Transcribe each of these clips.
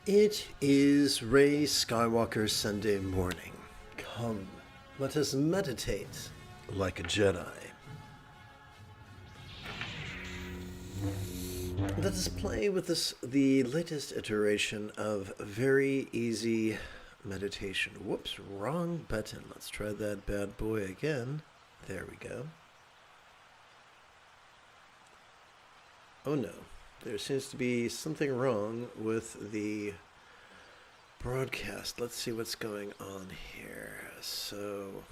It is Rey Skywalker Sunday morning. Come, let us meditate like a Jedi. Let us play with the latest iteration of very easy meditation. Whoops, wrong button. Let's try that bad boy again. There we go. Oh no, there seems to be something wrong with the broadcast. Let's see what's going on here. So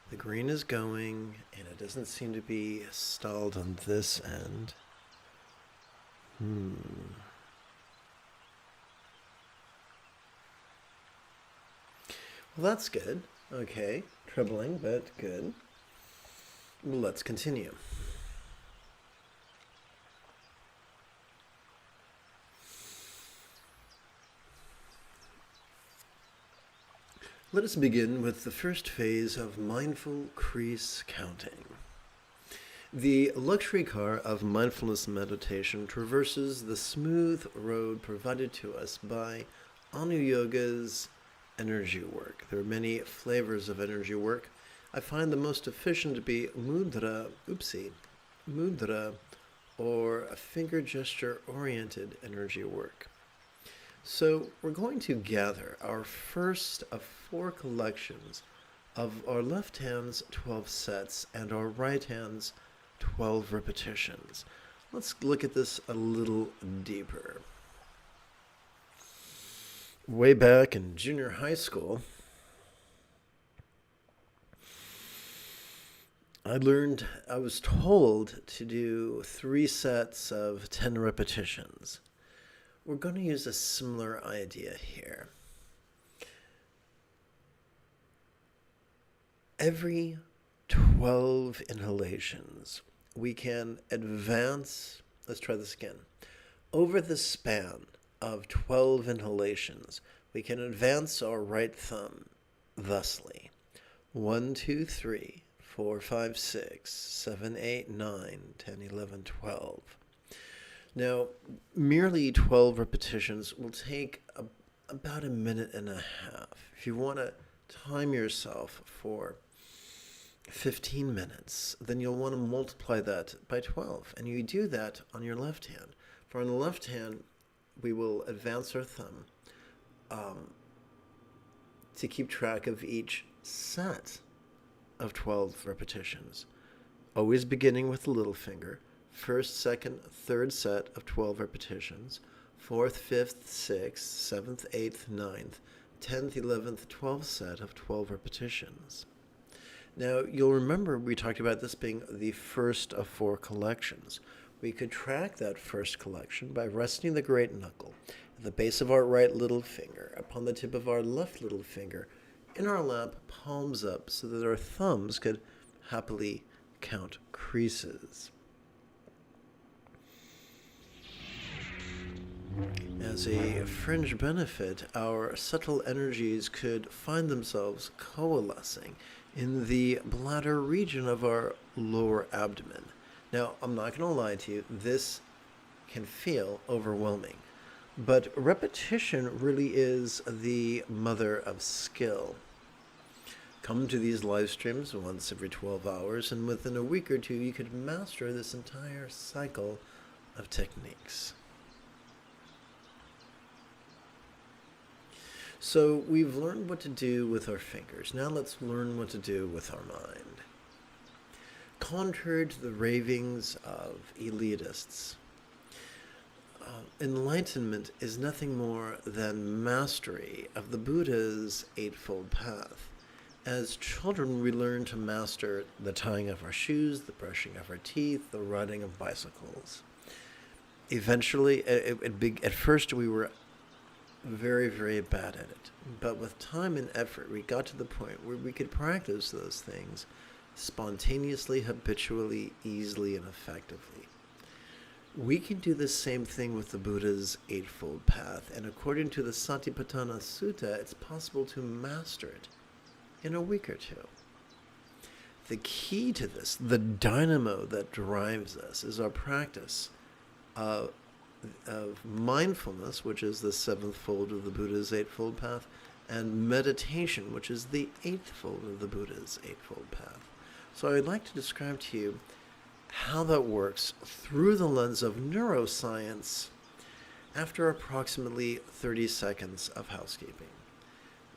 the green is going, and it doesn't seem to be stalled on this end. Well, that's good. Okay, troubling, but good. Well, let's continue. Let us begin with the first phase of mindful crease counting. The luxury car of mindfulness meditation traverses the smooth road provided to us by Anu Yoga's energy work. There are many flavors of energy work. I find the most efficient to be mudra, or a finger gesture oriented energy work. So we're going to gather our first of 4 collections of our left hand's 12 sets and our right hand's 12 repetitions. Let's look at this a little deeper. Way back in junior high school, I was told to do 3 sets of 10 repetitions. We're going to use a similar idea here. Every 12 inhalations, we can advance, let's try this again. Over the span of 12 inhalations, we can advance our right thumb thusly. 1, 2, 3, 4, 5, 6, 7, 8, 9, 10, 11, 12. Now, merely 12 repetitions will take about a minute and a half. If you want to time yourself for 15 minutes, then you'll want to multiply that by 12. And you do that on your left hand. For on the left hand, we will advance our thumb to keep track of each set of 12 repetitions. Always beginning with the little finger. First, second, third set of 12 repetitions, 4th, 5th, 6th, 7th, 8th, 9th, 10th, 11th, 12th set of 12 repetitions. Now, you'll remember we talked about this being the first of 4 collections. We could track that first collection by resting the great knuckle at the base of our right little finger upon the tip of our left little finger in our lap, palms up, so that our thumbs could happily count creases. As a fringe benefit, our subtle energies could find themselves coalescing in the bladder region of our lower abdomen. Now, I'm not going to lie to you, this can feel overwhelming, but repetition really is the mother of skill. Come to these live streams once every 12 hours, and within a week or 2, you could master this entire cycle of techniques. So we've learned what to do with our fingers. Now let's learn what to do with our mind. Contrary to the ravings of elitists, enlightenment is nothing more than mastery of the Buddha's Eightfold Path. As children, we learn to master the tying of our shoes, the brushing of our teeth, the riding of bicycles. Eventually, at first we were very, very bad at it. But with time and effort, we got to the point where we could practice those things spontaneously, habitually, easily, and effectively. We can do the same thing with the Buddha's Eightfold Path, and according to the Satipatthana Sutta, it's possible to master it in a week or 2. The key to this, the dynamo that drives us, is our practice of mindfulness, which is the seventh fold of the Buddha's Eightfold Path, and meditation, which is the eighth fold of the Buddha's Eightfold Path. So I'd like to describe to you how that works through the lens of neuroscience after approximately 30 seconds of housekeeping.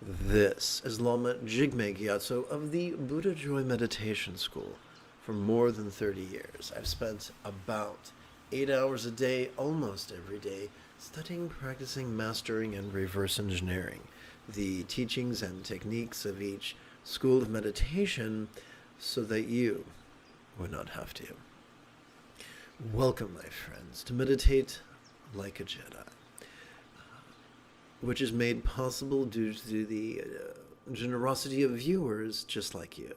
This is Lama Jigme Gyatso of the Buddha Joy Meditation School. For more than 30 years, I've spent about 8 hours a day, almost every day, studying, practicing, mastering, and reverse engineering the teachings and techniques of each school of meditation so that you would not have to. Welcome, my friends, to Meditate Like a Jedi, which is made possible due to the generosity of viewers just like you.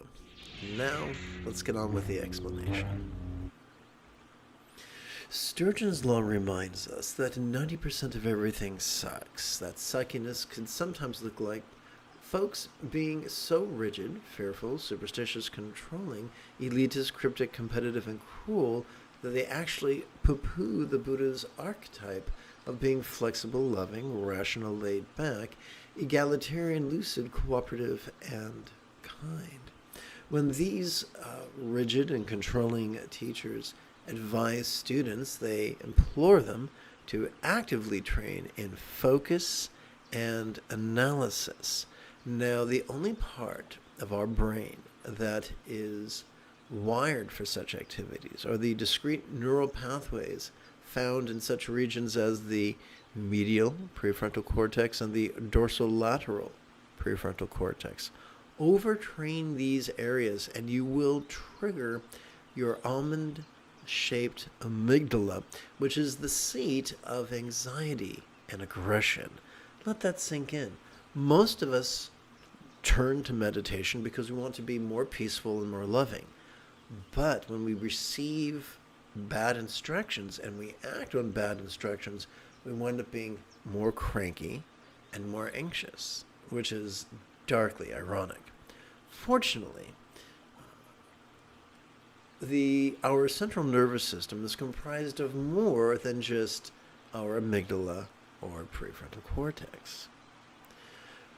Now, let's get on with the explanation. Sturgeon's Law reminds us that 90% of everything sucks. That suckiness can sometimes look like folks being so rigid, fearful, superstitious, controlling, elitist, cryptic, competitive, and cruel that they actually poo-poo the Buddha's archetype of being flexible, loving, rational, laid back, egalitarian, lucid, cooperative, and kind. When these rigid and controlling teachers advise students, they implore them to actively train in focus and analysis. Now, the only part of our brain that is wired for such activities are the discrete neural pathways found in such regions as the medial prefrontal cortex and the dorsolateral prefrontal cortex. Overtrain these areas and you will trigger your almond-shaped amygdala, which is the seat of anxiety and aggression. Let that sink in. Most of us turn to meditation because we want to be more peaceful and more loving. But when we receive bad instructions and we act on bad instructions, we wind up being more cranky and more anxious, which is darkly ironic. Fortunately, our central nervous system is comprised of more than just our amygdala or prefrontal cortex.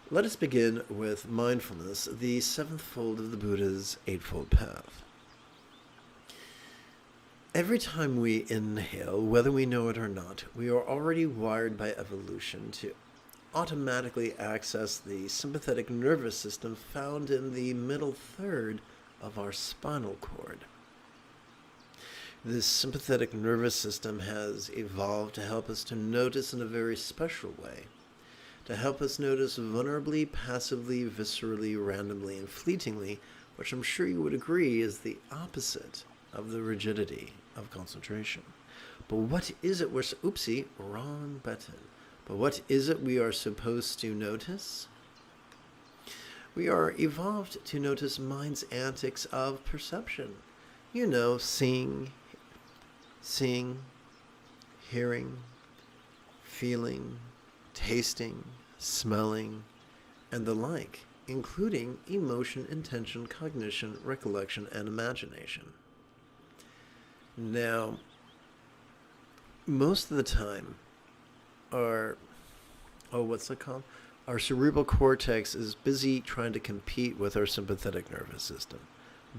Let us begin with mindfulness, the seventh fold of the Buddha's Eightfold Path. Every time we inhale, whether we know it or not, we are already wired by evolution to automatically access the sympathetic nervous system found in the middle third of our spinal cord. This sympathetic nervous system has evolved to help us to notice in a very special way, to help us notice vulnerably, passively, viscerally, randomly, and fleetingly, which I'm sure you would agree is the opposite of the rigidity of concentration. But what is it wrong button. But what is it we are supposed to notice? We are evolved to notice mind's antics of perception. Seeing, hearing, feeling, tasting, smelling, and the like, including emotion, intention, cognition, recollection, and imagination. Now, most of the time, our cerebral cortex is busy trying to compete with our sympathetic nervous system.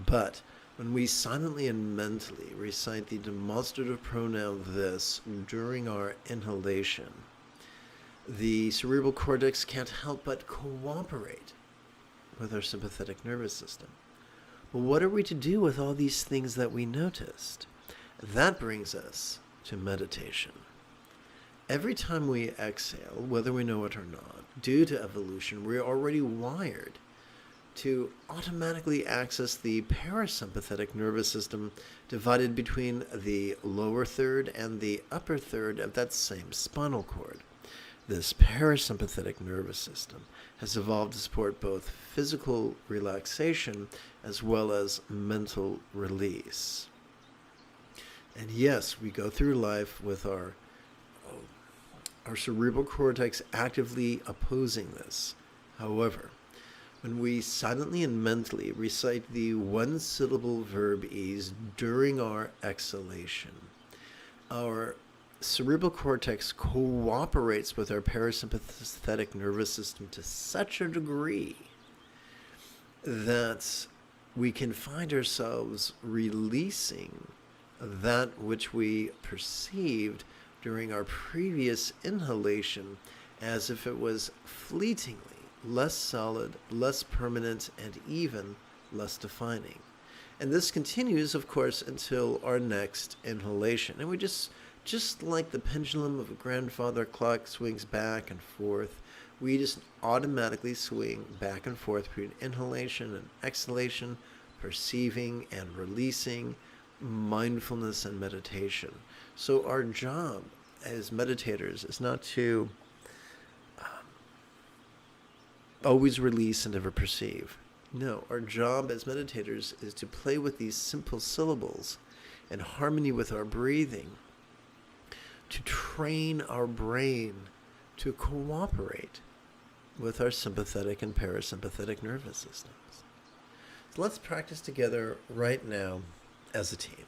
But when we silently and mentally recite the demonstrative pronoun this during our inhalation, the cerebral cortex can't help but cooperate with our sympathetic nervous system. But what are we to do with all these things that we noticed? That brings us to meditation. Every time we exhale, whether we know it or not, due to evolution, we're already wired to automatically access the parasympathetic nervous system divided between the lower third and the upper third of that same spinal cord. This parasympathetic nervous system has evolved to support both physical relaxation as well as mental release. And yes, we go through life with our cerebral cortex actively opposing this. However, when we silently and mentally recite the one-syllable verb ease during our exhalation, our cerebral cortex cooperates with our parasympathetic nervous system to such a degree that we can find ourselves releasing that which we perceived during our previous inhalation as if it was fleetingly less solid, less permanent, and even less defining. And this continues, of course, until our next inhalation. And we just like the pendulum of a grandfather clock swings back and forth, we just automatically swing back and forth between inhalation and exhalation, perceiving and releasing, mindfulness and meditation. So our job as meditators is not to always release and never perceive. No, our job as meditators is to play with these simple syllables in harmony with our breathing, to train our brain to cooperate with our sympathetic and parasympathetic nervous systems. So let's practice together right now as a team.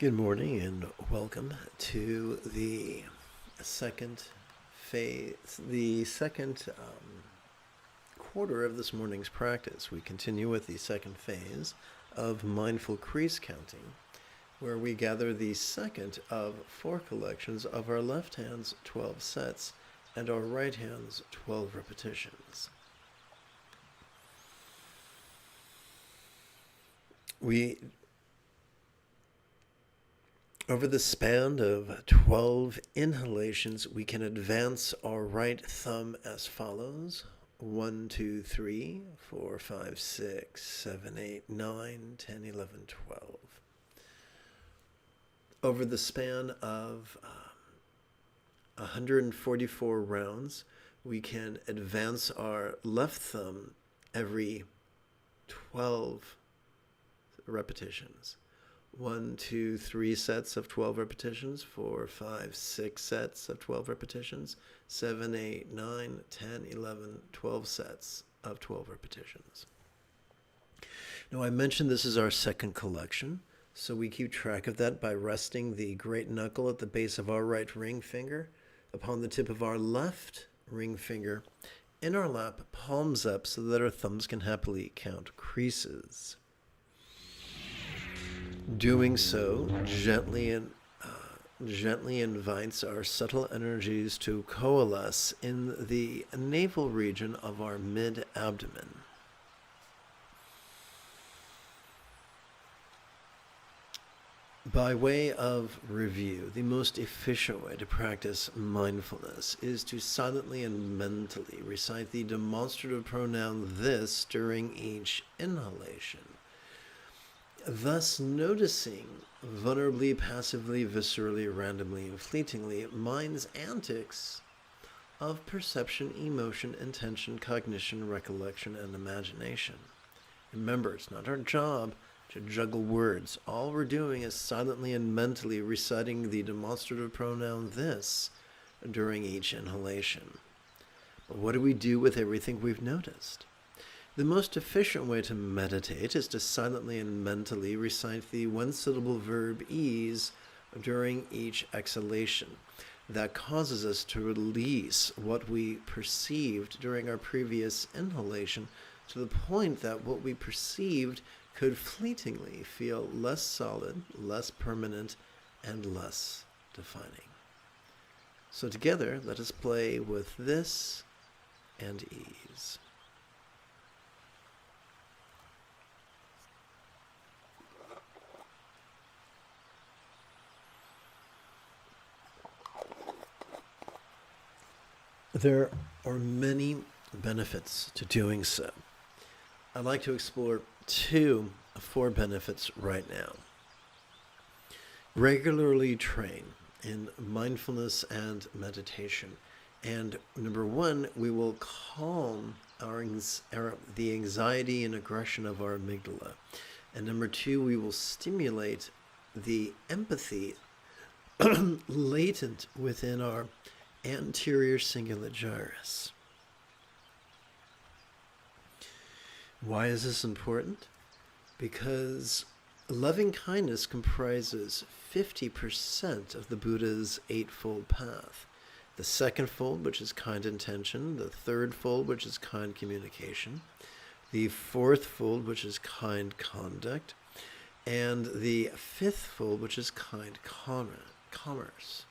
Good morning and welcome to the second phase, the second quarter of this morning's practice. We continue with the second phase of mindful crease counting, where we gather the second of 4 collections of our left hand's 12 sets and our right hand's 12 repetitions. Over the span of 12 inhalations, we can advance our right thumb as follows. 1, 2, 3, 4, 5, 6, 7, 8, 9, 10, 11, 12. Over the span of 144 rounds, we can advance our left thumb every 12 repetitions. 1, 2, 3 sets of 12 repetitions, 4, 5, 6 sets of 12 repetitions, 7, 8, 9, 10, 11, 12 sets of 12 repetitions. Now, I mentioned this is our second collection, so we keep track of that by resting the great knuckle at the base of our right ring finger upon the tip of our left ring finger in our lap, palms up so that our thumbs can happily count creases. Doing so gently invites our subtle energies to coalesce in the navel region of our mid-abdomen. By way of review, the most efficient way to practice mindfulness is to silently and mentally recite the demonstrative pronoun this during each inhalation. thus noticing vulnerably, passively, viscerally, randomly, and fleetingly mind's antics of perception, emotion, intention, cognition, recollection, and imagination. Remember, it's not our job to juggle words. All we're doing is silently and mentally reciting the demonstrative pronoun this during each inhalation. But what do we do with everything we've noticed? The most efficient way to meditate is to silently and mentally recite the one-syllable verb ease during each exhalation. That causes us to release what we perceived during our previous inhalation to the point that what we perceived could fleetingly feel less solid, less permanent, and less defining. So together, let us play with this and ease. There are many benefits to doing so. I'd like to explore 2 of 4 benefits right now. Regularly train in mindfulness and meditation. And number 1, we will calm the anxiety and aggression of our amygdala. And number 2, we will stimulate the empathy latent within our anterior cingulate gyrus. Why is this important? Because loving kindness comprises 50% of the Buddha's Eightfold Path. The second fold, which is kind intention, the third fold, which is kind communication, the fourth fold, which is kind conduct, and the fifth fold, which is kind commerce.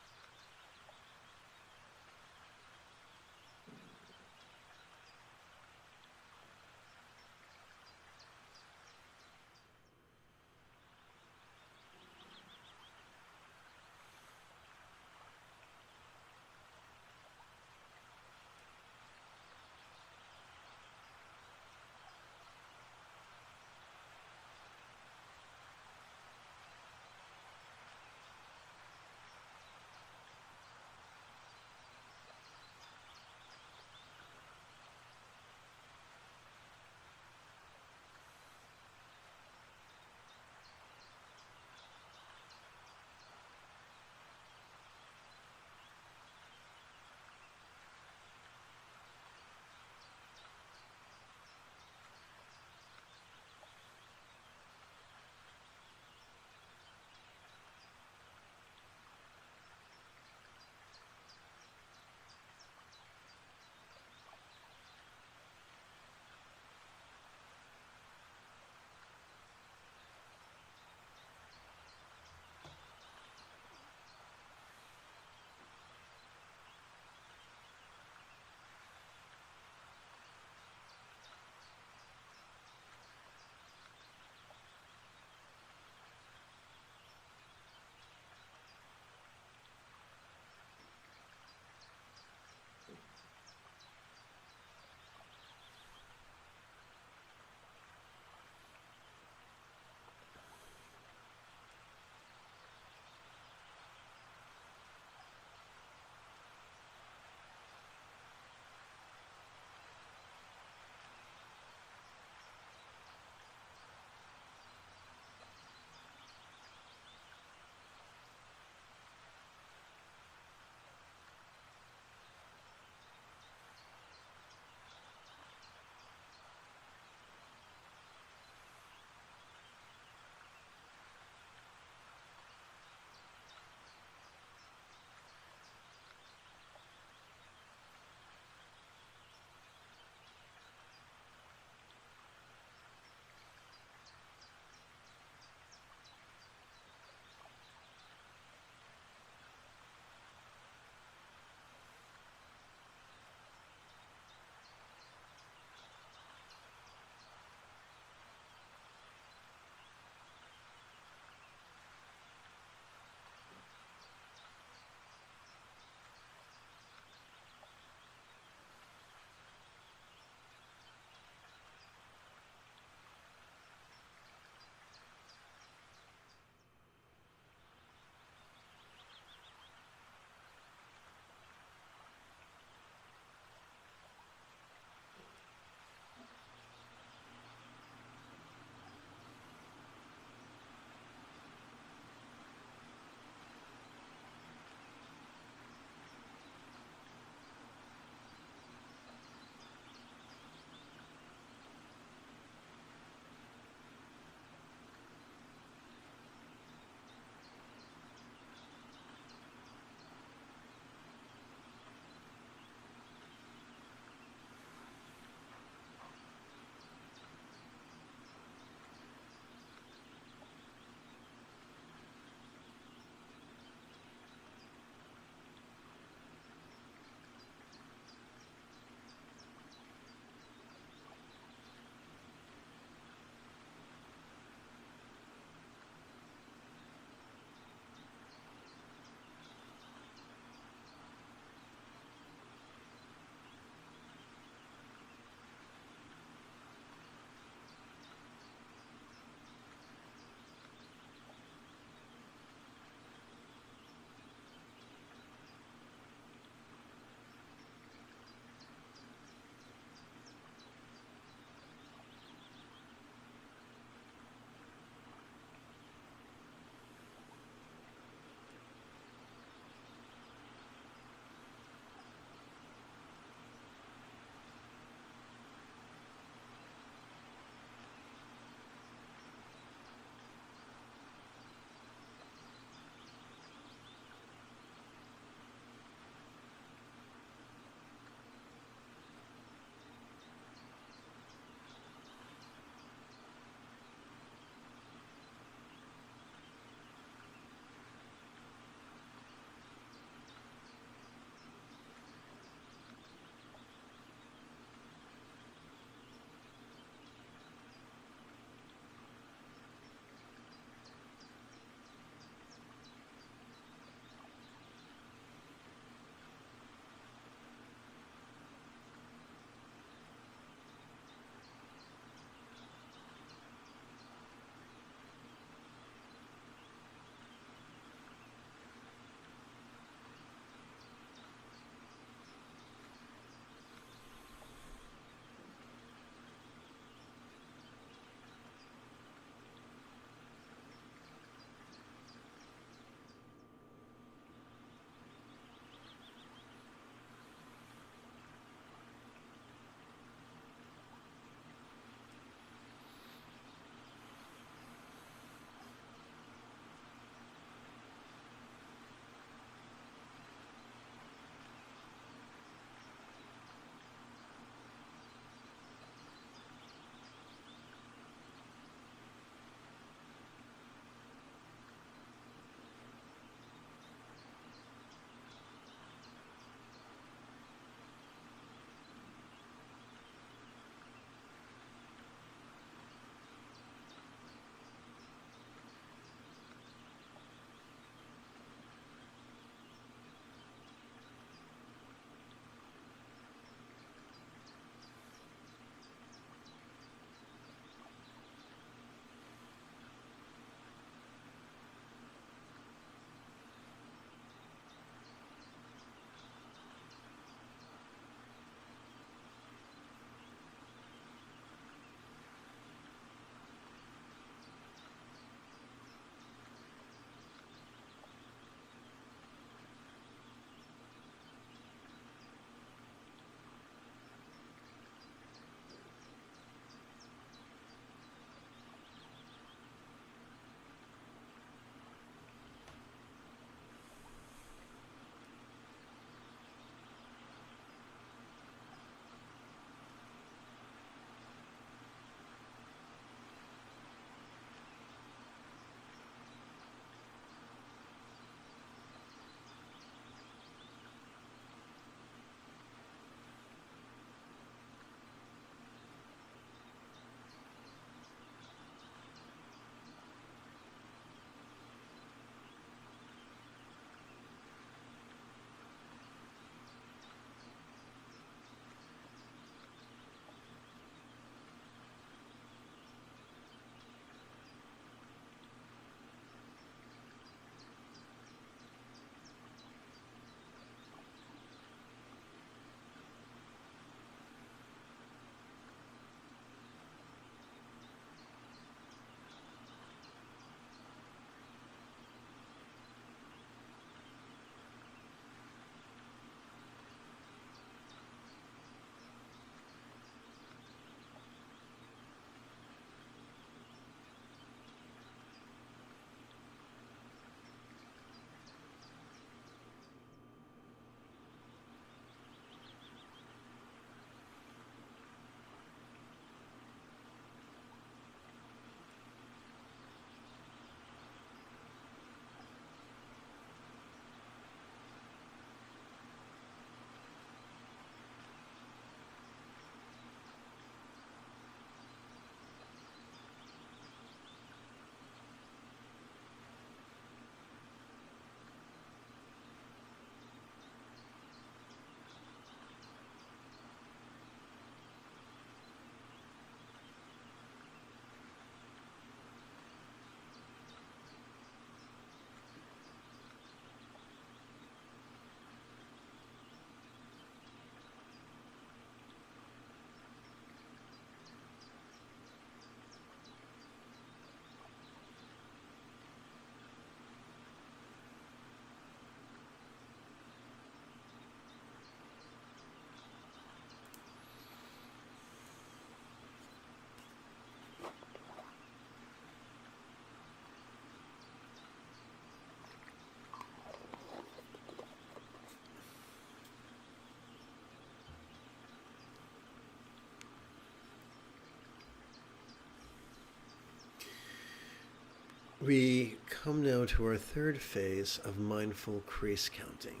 We come now to our third phase of mindful crease counting,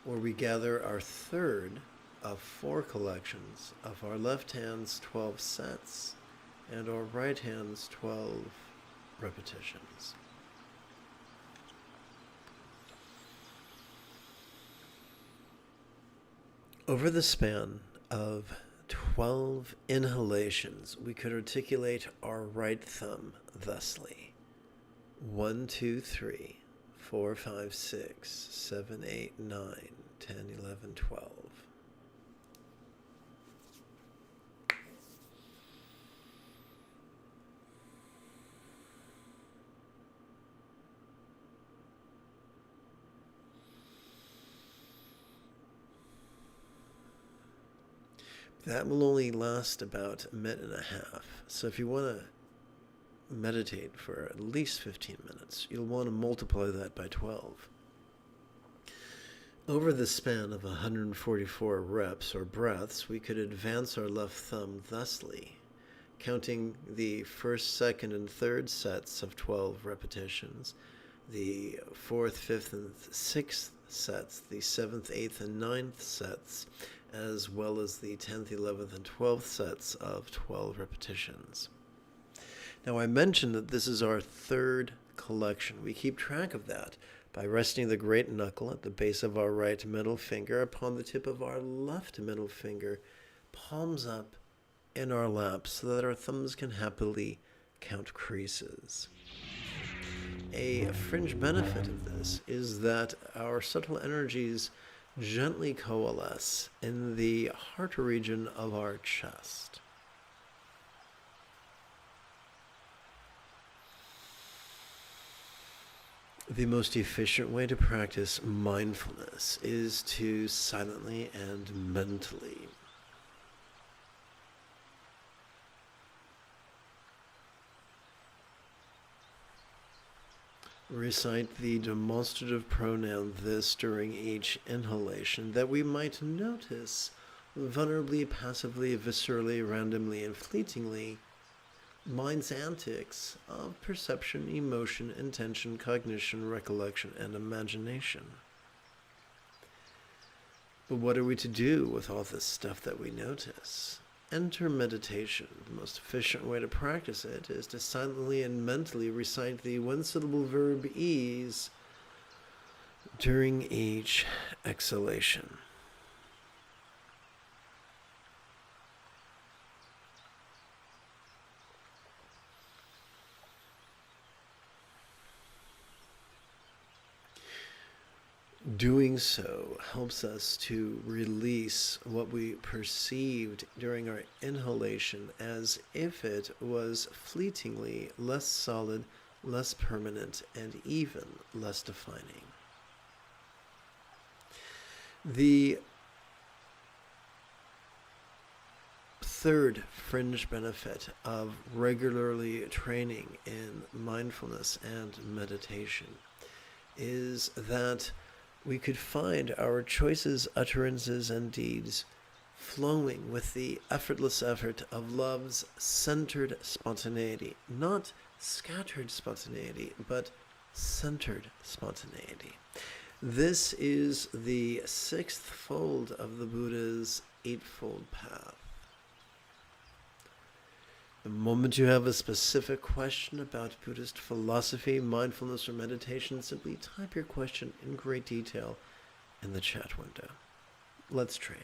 where we gather our third of 4 collections of our left hand's 12 sets and our right hand's 12 repetitions. Over the span of 12 inhalations, we could articulate our right thumb thusly: 1, 2, 3, 4, 5, 6, 7, 8, 9, 10, 11, 12. That will only last about a minute and a half. So if you want to meditate for at least 15 minutes, you'll want to multiply that by 12. Over the span of 144 reps or breaths, we could advance our left thumb thusly, counting the first, second, and third sets of 12 repetitions, the fourth, fifth, and sixth sets, the seventh, eighth, and ninth sets, as well as the 10th, 11th, and 12th sets of 12 repetitions. Now, I mentioned that this is our third collection. We keep track of that by resting the great knuckle at the base of our right middle finger upon the tip of our left middle finger, palms up in our laps so that our thumbs can happily count creases. A fringe benefit of this is that our subtle energies gently coalesce in the heart region of our chest. The most efficient way to practice mindfulness is to silently and mentally recite the demonstrative pronoun this during each inhalation, that we might notice vulnerably, passively, viscerally, randomly, and fleetingly mind's antics of perception, emotion, intention, cognition, recollection, and imagination. But what are we to do with all this stuff that we notice? Enter meditation. The most efficient way to practice it is to silently and mentally recite the one-syllable verb ease during each exhalation. Doing so helps us to release what we perceived during our inhalation as if it was fleetingly less solid, less permanent, and even less defining. The third fringe benefit of regularly training in mindfulness and meditation is that we could find our choices, utterances, and deeds flowing with the effortless effort of love's centered spontaneity. Not scattered spontaneity, but centered spontaneity. This is the sixth fold of the Buddha's eightfold path. The moment you have a specific question about Buddhist philosophy, mindfulness, or meditation, simply type your question in great detail in the chat window. Let's train.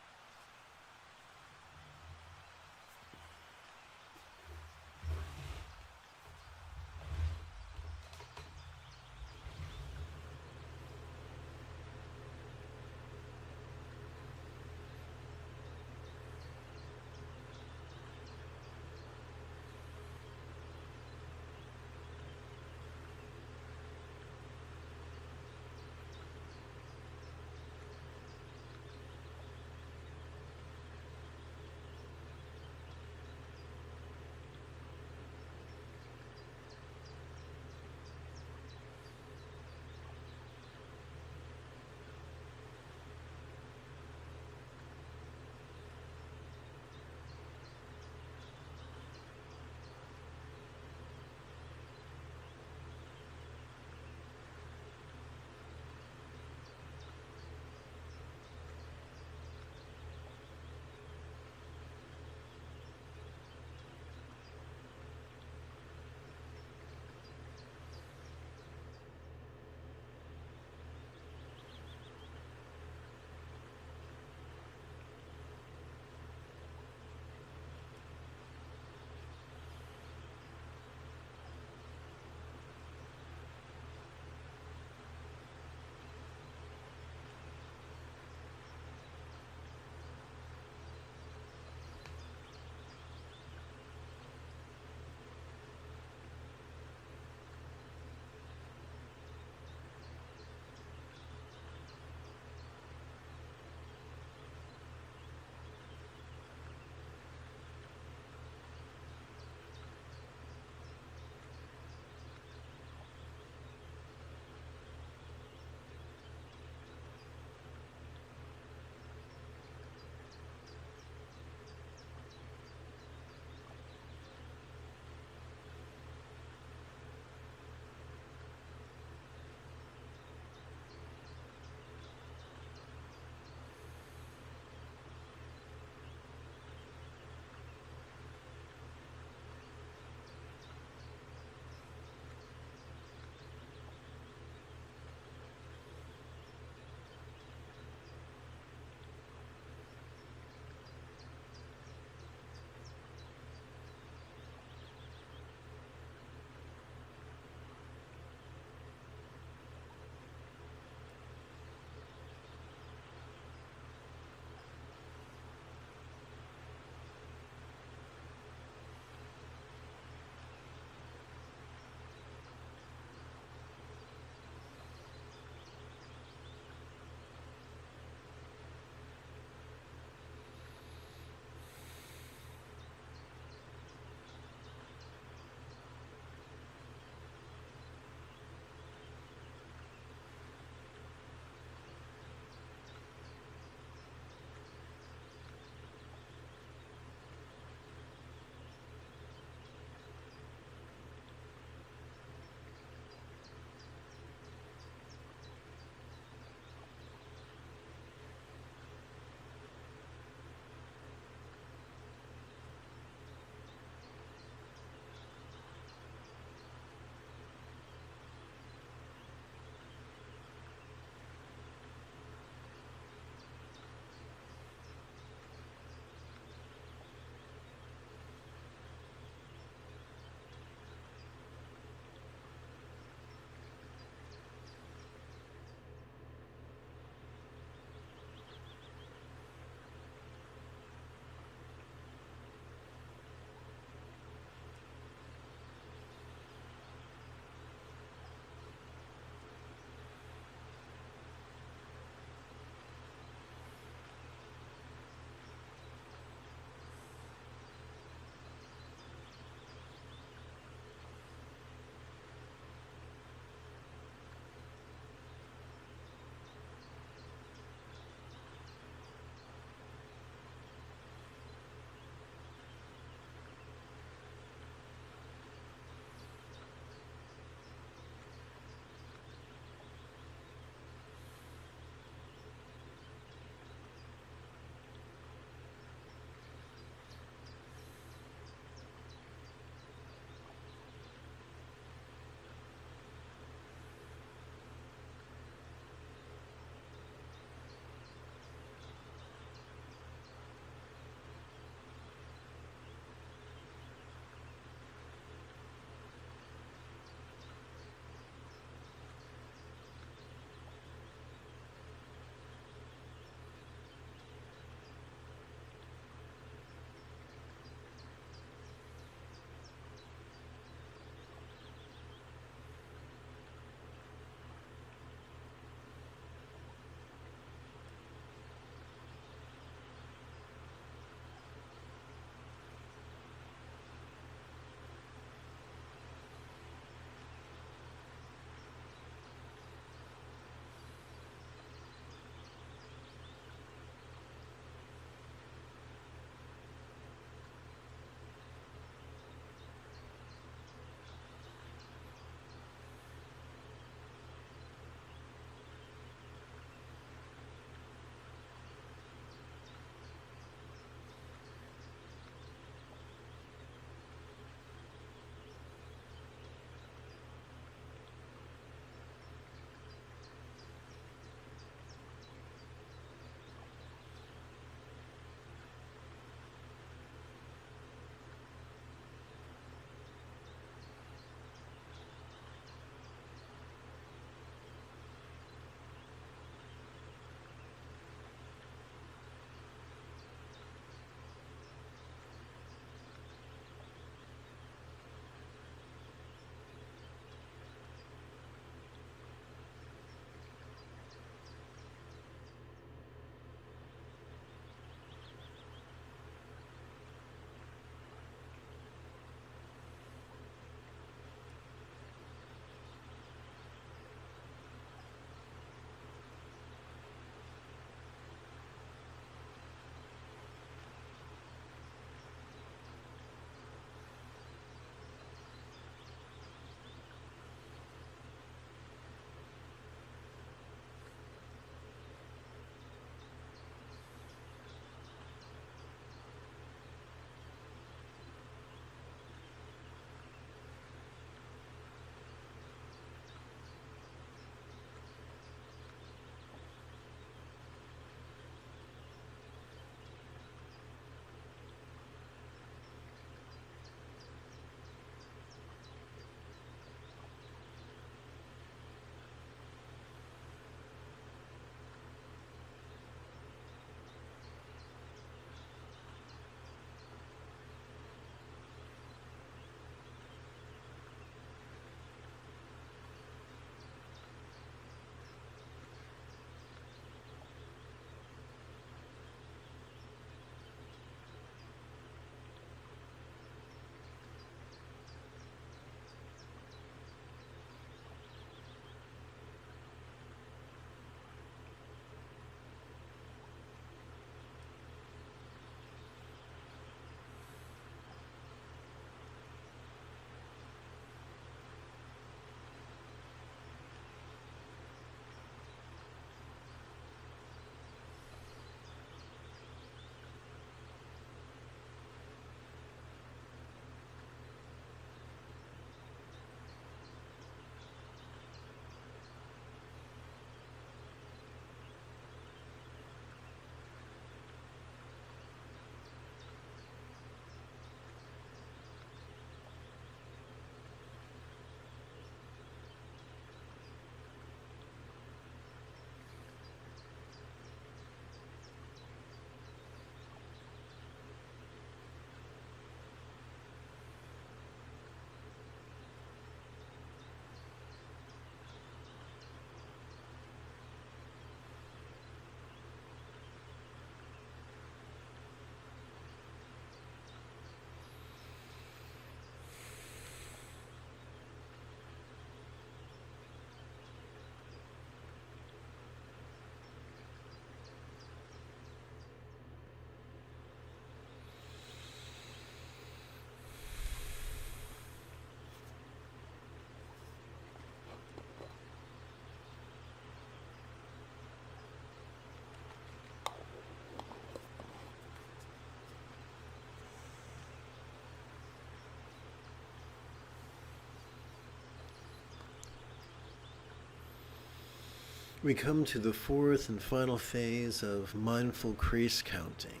We come to the fourth and final phase of mindful crease counting,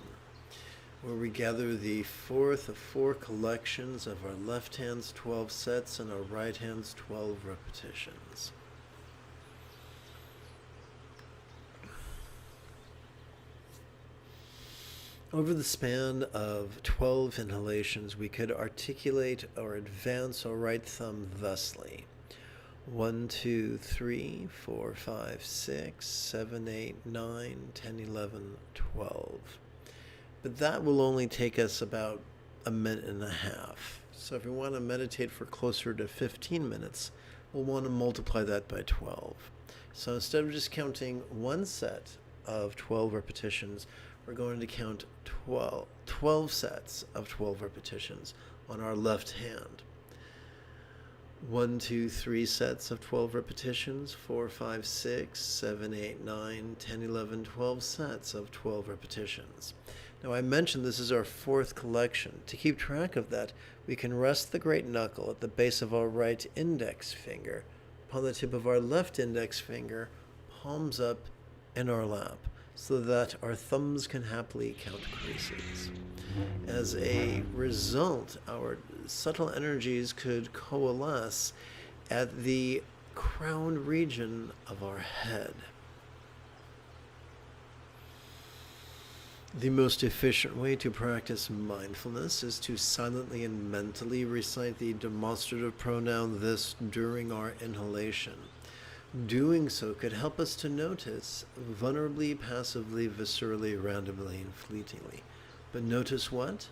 where we gather the fourth of 4 collections of our left hand's 12 sets and our right hand's 12 repetitions. Over the span of 12 inhalations, we could articulate or advance our right thumb thusly. 1, 2, 3, 4, 5, 6, 7, 8, 9, 10, 11, 12. But that will only take us about a minute and a half. So if we want to meditate for closer to 15 minutes, we'll want to multiply that by 12. So instead of just counting one set of 12 repetitions, we're going to count 12 sets of 12 repetitions on our left hand. 1, 2, 3 sets of 12 repetitions, 4, 5, 6, 7, 8, 9, 10, 11, 12 sets of 12 repetitions. Now I mentioned this is our fourth collection. To keep track of that, we can rest the great knuckle at the base of our right index finger upon the tip of our left index finger, palms up in our lap, so that our thumbs can happily count creases. As a result, our subtle energies could coalesce at the crown region of our head. The most efficient way to practice mindfulness is to silently and mentally recite the demonstrative pronoun this during our inhalation. Doing so could help us to notice vulnerably, passively, viscerally, randomly, and fleetingly. But notice what?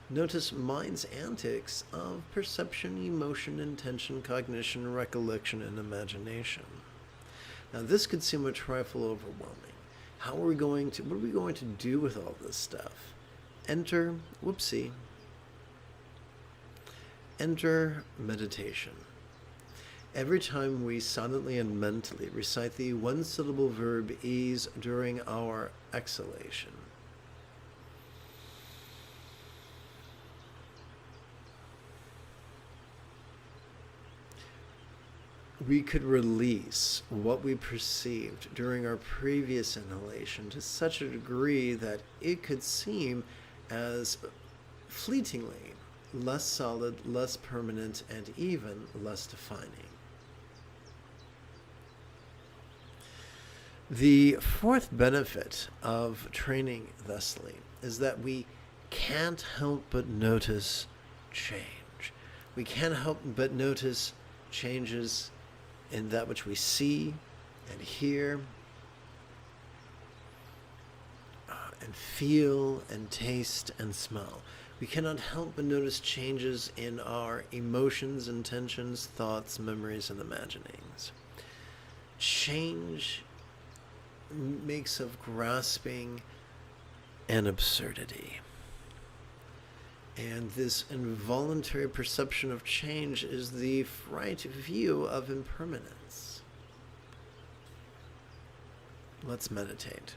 Notice mind's antics of perception, emotion, intention, cognition, recollection, and imagination. Now this could seem a trifle overwhelming. What are we going to do with all this stuff? Enter meditation. Every time we silently and mentally recite the one-syllable verb ease during our exhalation, we could release what we perceived during our previous inhalation to such a degree that it could seem as fleetingly less solid, less permanent, and even less defining. The fourth benefit of training thusly is that we can't help but notice change. We can't help but notice changes in that which we see and hear and feel and taste and smell. We cannot help but notice changes in our emotions, intentions, thoughts, memories, and imaginings. Change makes of grasping an absurdity. And this involuntary perception of change is the right view of impermanence. Let's meditate.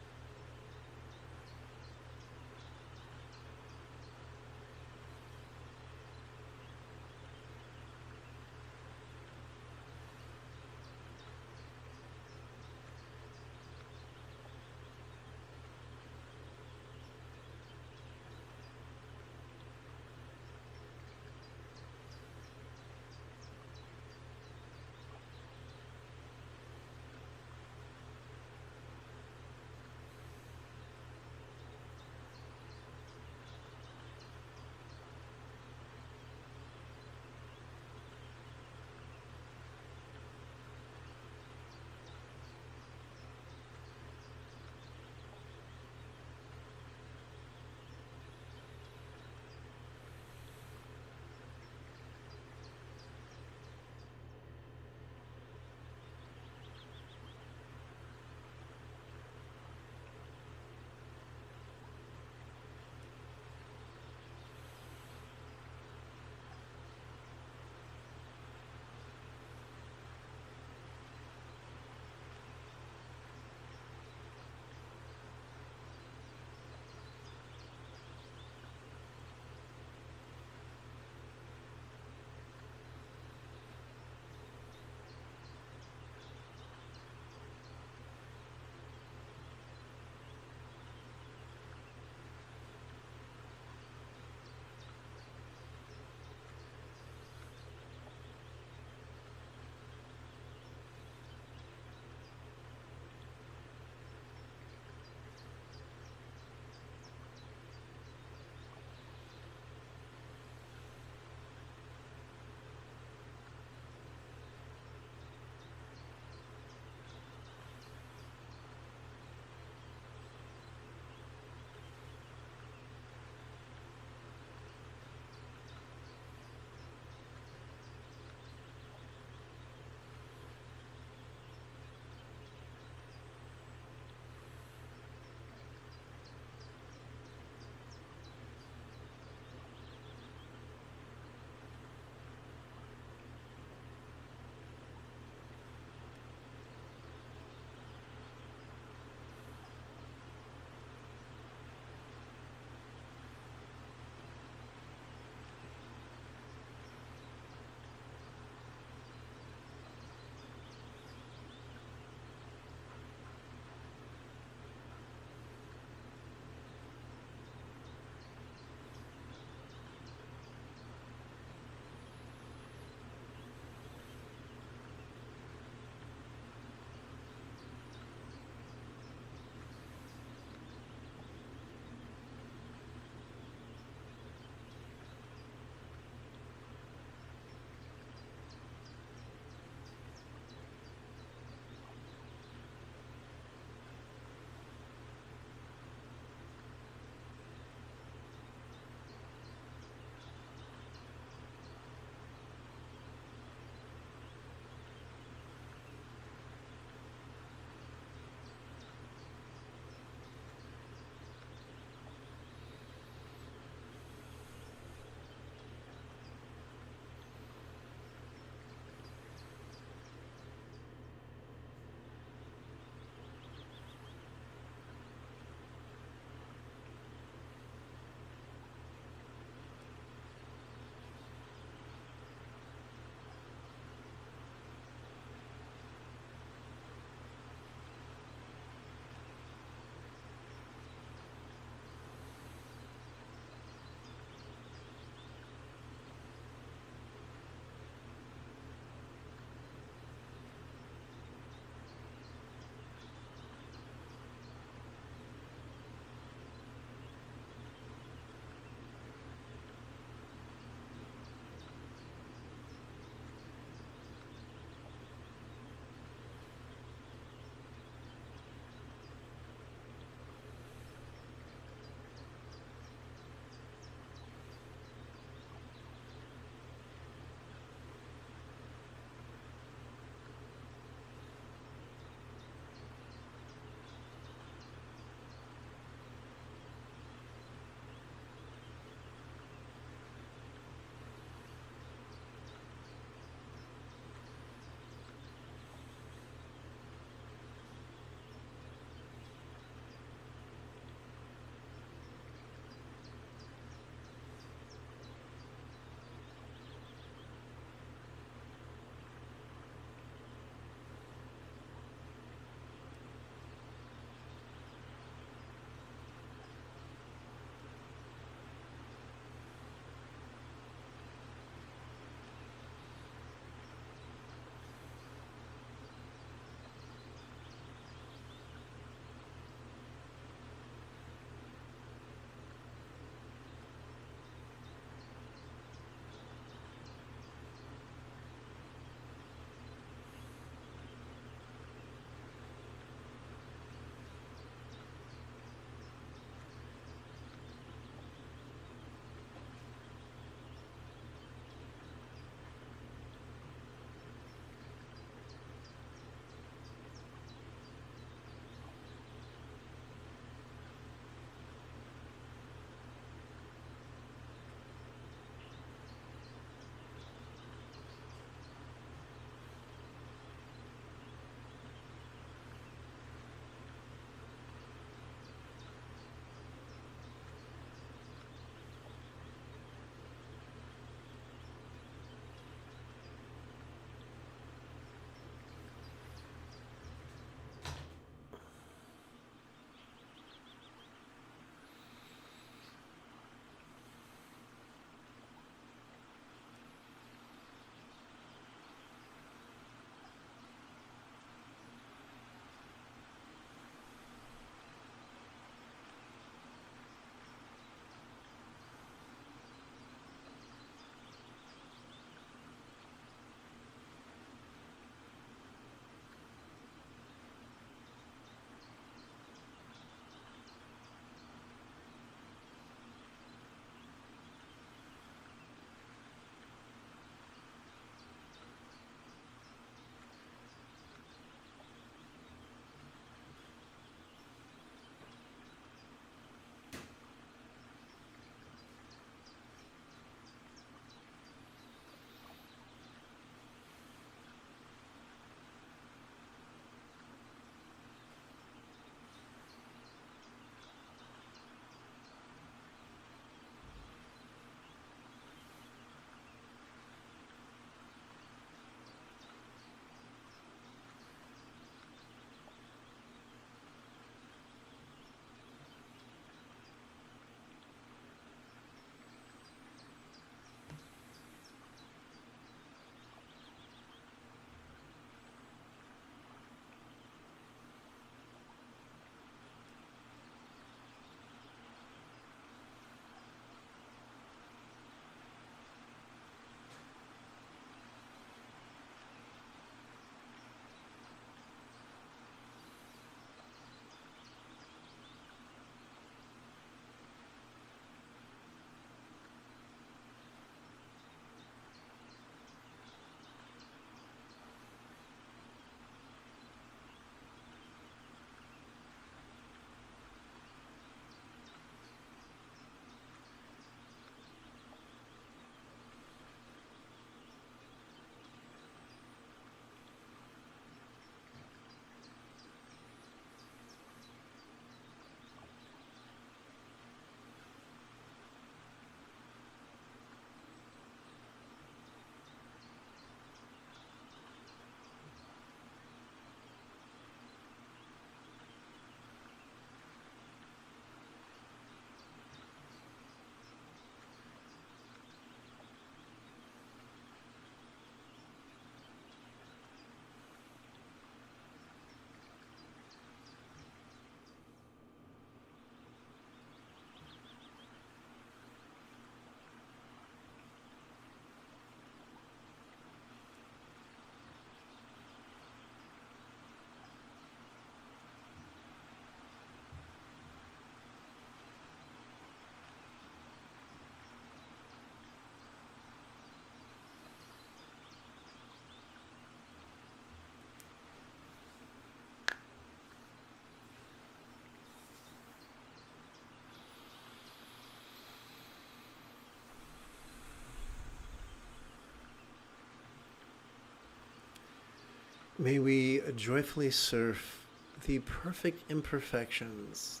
May we joyfully surf the perfect imperfections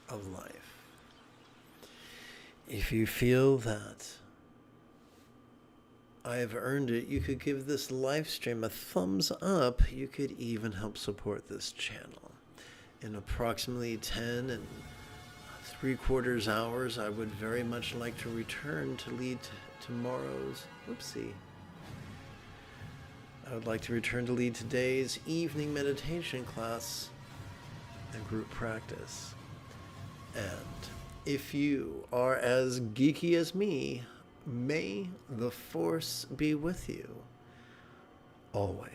of life. If you feel that I have earned it, you could give this live stream a thumbs up. You could even help support this channel. In approximately 10 and 3/4 hours, I would very much like to return to lead tomorrow's, I would like to return to lead today's evening meditation class and group practice. And if you are as geeky as me, may the force be with you always.